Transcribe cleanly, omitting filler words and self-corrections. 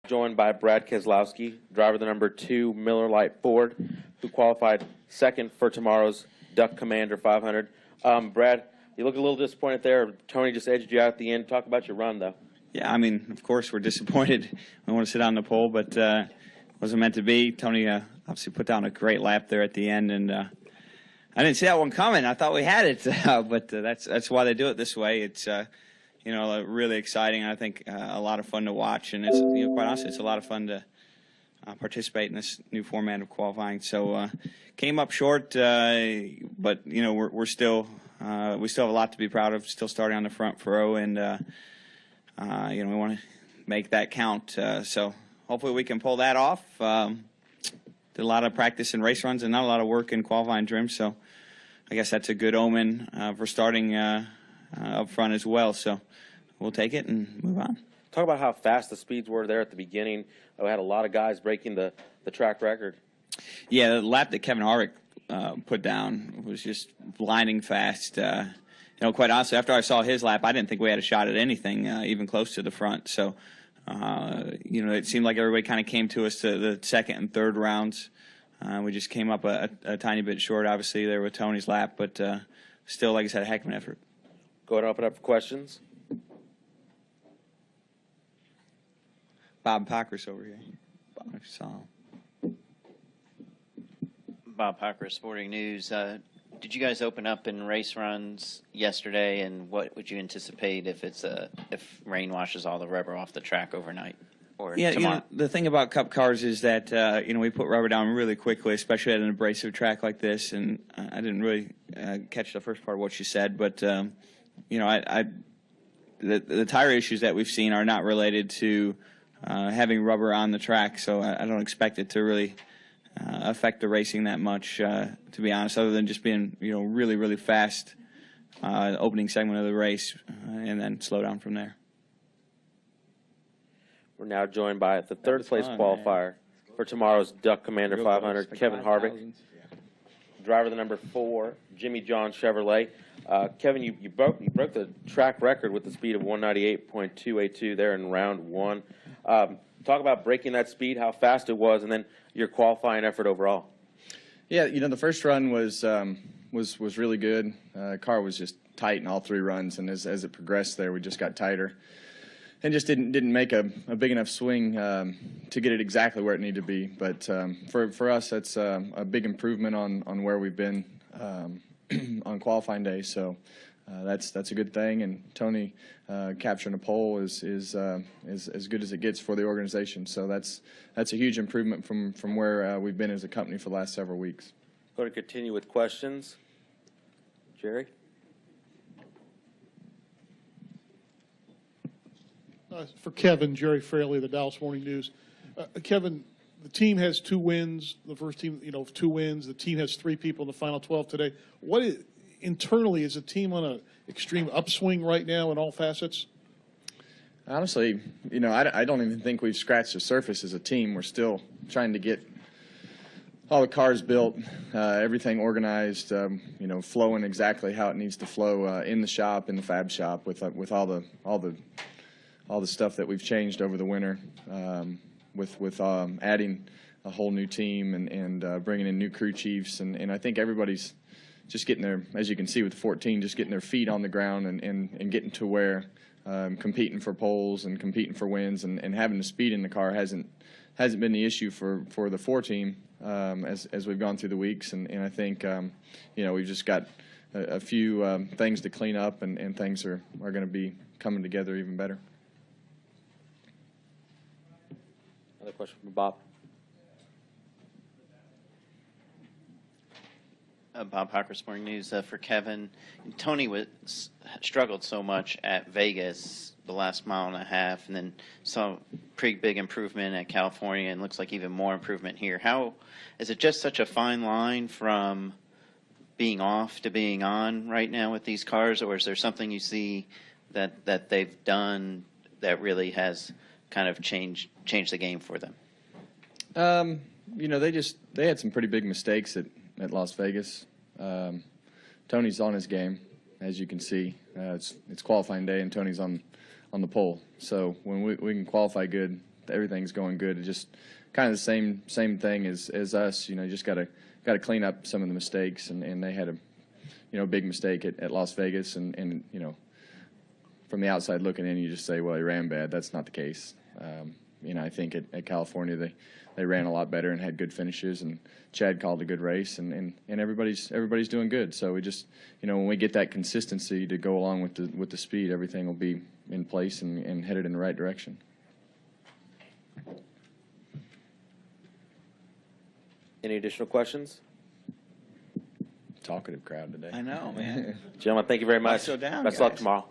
Joined by Brad Keselowski, driver of the number 2 Miller Lite Ford, who qualified second for tomorrow's Duck Commander 500. Brad, you look a little disappointed there. Tony just edged you out at the end. Talk about your run, though. Yeah, I mean, of course, we're disappointed. We want to sit on the pole, but wasn't meant to be. Tony obviously put down a great lap there at the end, and I didn't see that one coming. I thought we had it, but that's why they do it this way. It's you know, really exciting. I think a lot of fun to watch, and it's, you know, quite honestly, it's a lot of fun to participate in this new format of qualifying. So came up short, but you know, we're still we still have a lot to be proud of. Still starting on the front row, and you know, we want to make that count. So hopefully we can pull that off. Did a lot of practice in race runs and not a lot of work in qualifying trims. So I guess that's a good omen for starting up front as well. So we'll take it and move on. Talk about how fast the speeds were there at the beginning. We had a lot of guys breaking the track record. Yeah, the lap that Kevin Harvick put down was just blinding fast. You know, quite honestly, after I saw his lap, I didn't think we had a shot at anything even close to the front. So, you know, it seemed like everybody kind of came to us to the second and third rounds. We just came up a tiny bit short, obviously, there with Tony's lap, but still, like I said, a heck of an effort. Go ahead and open up for questions. Bob Pockris over here. Bob, if you saw him. Bob Pockris, Sporting News. Did you guys open up in race runs yesterday, and what would you anticipate if rain washes all the rubber off the track overnight or tomorrow? You know, the thing about Cup cars is that you know, we put rubber down really quickly, especially at an abrasive track like this. And I didn't really catch the first part of what you said, but you know, the tire issues that we've seen are not related to having rubber on the track, so I don't expect it to really affect the racing that much, to be honest, other than just being, you know, really, really fast opening segment of the race and then slow down from there. We're now joined by the third place qualifier for tomorrow's Duck Commander 500, Kevin Harvick, driver of the number 4 Jimmy John Chevrolet. Kevin, you broke the track record with the speed of 198.282 there in round 1. Talk about breaking that speed, how fast it was, and then your qualifying effort overall. Yeah, you know, the first run was really good. Car was just tight in all 3 runs, and as it progressed there, we just got tighter, and just didn't make a big enough swing to get it exactly where it needed to be. But for us, that's a big improvement on where we've been on qualifying day. So that's a good thing. And Tony capturing a pole is as good as it gets for the organization. So that's a huge improvement from where we've been as a company for the last several weeks. Going to continue with questions. Jerry. For Kevin, Jerry Fraley, the Dallas Morning News. Kevin, the team has 2 wins. The first team, you know, 2 wins. The team has 3 people in the final 12 today. What is, internally, is the team on an extreme upswing right now in all facets? Honestly, you know, I don't even think we've scratched the surface as a team. We're still trying to get all the cars built, everything organized, you know, flowing exactly how it needs to flow in the shop, in the fab shop, with all the stuff that we've changed over the winter, with adding a whole new team and bringing in new crew chiefs, and I think everybody's just getting their, as you can see with the 14, just getting their feet on the ground and getting to where competing for poles and competing for wins and having the speed in the car hasn't been the issue for the 4 team as we've gone through the weeks, and I think you know, we've just got a few things to clean up, and things are going to be coming together even better. Another question from Bob. Bob Pockris, Sporting News. For Kevin, Tony struggled so much at Vegas the last mile and a half, and then saw pretty big improvement at California, and looks like even more improvement here. How is it just such a fine line from being off to being on right now with these cars, or is there something you see that they've done that really has kind of changed the game for them? You know, they had some pretty big mistakes at Las Vegas. Tony's on his game, as you can see. It's qualifying day, and Tony's on the pole. So when we can qualify good, everything's going good. It's just kind of the same thing as us. You know, you just got to clean up some of the mistakes, and they had a big mistake at Las Vegas, and you know, from the outside looking in, you just say, well, he ran bad. That's not the case. You know, I think at California they ran a lot better and had good finishes, and Chad called a good race, and everybody's doing good. So we just, you know, when we get that consistency to go along with the speed, everything will be in place and headed in the right direction. Any additional questions? Talkative crowd today. I know, man. Gentlemen, thank you very much. so down, Best of luck guys. tomorrow.